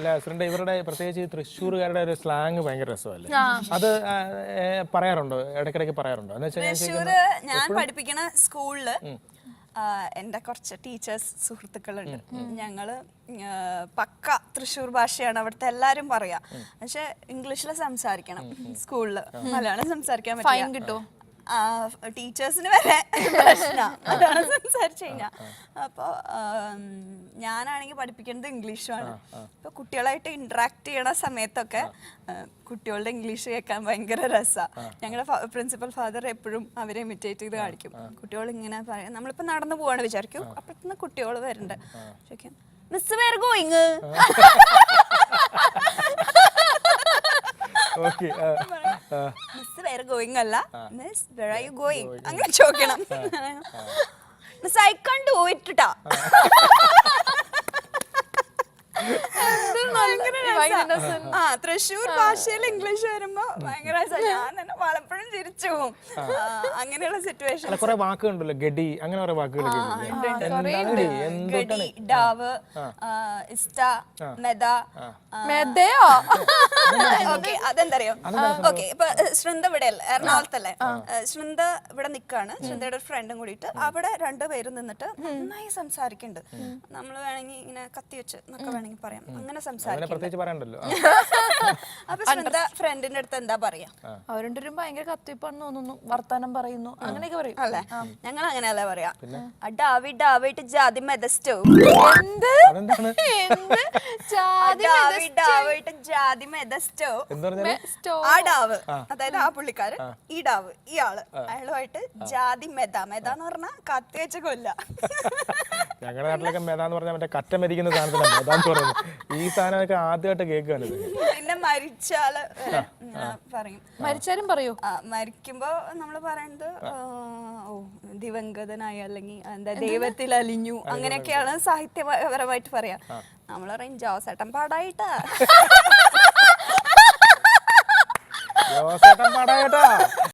അല്ല ശ്രീണ്ട ഇവരുടെ പ്രത്യേകിച്ച് തൃശ്ശൂർകാരുടെ ഒരു സ്ലാങ് ഭയങ്കര രസമല്ലേ? അത് പറയാറുണ്ടോ? ഇടയ്ക്കിടയ്ക്ക് പറയാറുണ്ടോ? എന്ന് വെച്ചാൽ ഞാൻ പഠിപ്പിക്കുന്ന സ്കൂളില് എൻ്റെ കുറച്ച് ടീച്ചേഴ്സ് സുഹൃത്തുക്കളുണ്ട്. ഞങ്ങള് പക്ക തൃശ്ശൂർ ഭാഷയാണ് അവിടുത്തെ എല്ലാരും പറയാ. പക്ഷെ ഇംഗ്ലീഷില് സംസാരിക്കണം സ്കൂളില്, മലയാളം സംസാരിക്കാൻ പറ്റില്ല. ടീച്ചേഴ്സിന് വരെ പ്രശ്നം അതാണ് സംസാരിച്ചു കഴിഞ്ഞാൽ. അപ്പോൾ ഞാനാണെങ്കിൽ പഠിപ്പിക്കുന്നത് ഇംഗ്ലീഷുമാണ്. ഇപ്പൊ കുട്ടികളായിട്ട് ഇന്ററാക്ട് ചെയ്യണ സമയത്തൊക്കെ കുട്ടികളുടെ ഇംഗ്ലീഷ് കേൾക്കാൻ ഭയങ്കര രസമാണ്. ഞങ്ങളുടെ പ്രിൻസിപ്പൽ ഫാദർ എപ്പോഴും അവരെ ഇമിറ്റേറ്റ് ചെയ്ത് കാണിക്കും. കുട്ടികൾ ഇങ്ങനെ പറയാം, നമ്മളിപ്പോ നടന്നു പോവാണ് വിചാരിക്കും, അപ്പഴത്തുനിന്ന് കുട്ടികൾ വരണ്ട് ചോദിക്കും, miss where going, miss where going അല്ല, miss where are you going അങ്ങനെ ചോദിക്കണം. Miss I can do it ട്ടാ. തൃശ്ശൂർ ഭാഷയിൽ ഇംഗ്ലീഷ് വരുമ്പോ ഭയങ്കര ഞാൻ തന്നെ പലപ്പോഴും ചിരിച്ചു പോകും. അങ്ങനെയുള്ള സിറ്റുവേഷൻ. കുറെ വാക്കുകളുണ്ടല്ലോ, ഗഡി അങ്ങനെ കുറെ വാക്കുകൾ, ഗഡി, ഡാവ്, ഇസ്റ്റ, മെദ. മെദയോ? ഓക്കെ, അതെന്തറിയോ? ഓക്കെ, ഇപ്പൊ ശൃന്ദ ഇവിടെ എറണാകുളത്തല്ലേ, ശൃന്ദ ഇവിടെ നിക്കാണ്, ശൃന്ദയുടെ ഒരു ഫ്രണ്ടും കൂടിയിട്ട് അവിടെ രണ്ടുപേരും നിന്നിട്ട് നന്നായി സംസാരിക്കുന്നുണ്ട്. നമ്മള് വേണമെങ്കിൽ ഇങ്ങനെ കത്തി വെച്ച് എന്നൊക്കെ വേണമെങ്കിൽ പറയാം, അങ്ങനെ സംസാരിക്കും. അപ്പൊ ശൃന്ദ ഫ്രണ്ടിന്റെ അടുത്ത് എന്താ പറയാ? അവരുടെ ഭയങ്കര കത്തിപ്പാന്ന് തോന്നുന്നു, വർത്താനം പറയുന്നു, അങ്ങനെയൊക്കെ പറയും അല്ലെ? ഞങ്ങൾ അങ്ങനെയല്ല പറയാ, ഡാവി ഡാവിട്ട് ജാതി മെതസ്റ്റോ. എന്ത് ജാതി മെതസ്റ്റോ? ആ ഡാവ്, അതായത് ആ പുള്ളിക്കാരൻ, ഈ ഡാവ് ഇയാള്, അയാളുമായിട്ട് ജാതി മെത. മെത എന്ന് പറഞ്ഞാ കത്തി വെച്ച കൊല്ല. ഞങ്ങളുടെ നാട്ടിലൊക്കെ മെത എന്ന് പറഞ്ഞാൽ മറ്റേ കറ്റ മരിക്കുന്ന സാധനത്തിലാണ് മെത എന്ന് പറയുന്നത്. ഈ സാധനമൊക്കെ ആദ്യമായിട്ട് കേൾക്കുകയാണ്. പിന്നെ മരിച്ചാല് പറയും. മരിച്ചാലും പറയൂ? മരിക്കുമ്പോ നമ്മള് പറയുന്നത് ദിവംഗതനായി അല്ലെങ്കിൽ എന്താ ദൈവത്തിൽ അലിഞ്ഞു, അങ്ങനെയൊക്കെയാണ് സാഹിത്യപരമായിട്ട് പറയാ. നമ്മൾ പറയും ജോസേട്ടൻ പാടായിട്ടാ. ജോസേട്ടൻ പാടായിട്ടാ